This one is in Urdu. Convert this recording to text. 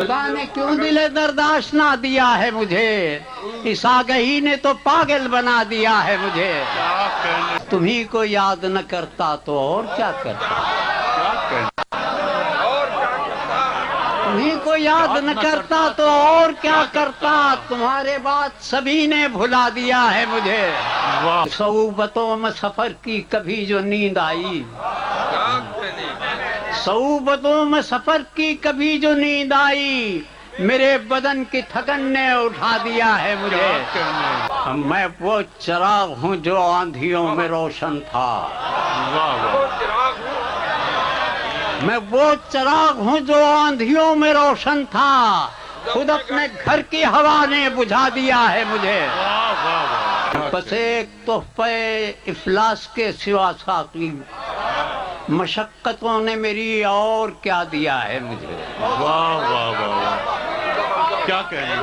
خدا نے کیوں دل درد آشنا دیا ہے مجھے، اس آگہی نے تو پاگل بنا دیا ہے مجھے۔ تمہیں کو یاد نہ کرتا تو اور کیا کرتا، تمہیں کو یاد نہ کرتا تو اور کیا کرتا، تمہارے بعد سبھی نے بھلا دیا ہے مجھے۔ صعوبتوں میں سفر کی کبھی جو نیند آئی، صعوبتوں میں سفر کی کبھی جو نیند آئی، میرے بدن کی تھکن نے اٹھا دیا ہے مجھے۔ میں وہ چراغ ہوں جو آندھیوں میں روشن تھا، میں وہ چراغ ہوں جو آندھیوں میں روشن تھا، خود اپنے گھر کی ہوا نے بجھا دیا ہے مجھے۔ بس ایک تحفہ افلاس کے سوا ساقی، مشقتوں نے میری اور کیا دیا ہے مجھے۔ واہ واہ واہ، کیا کہیں۔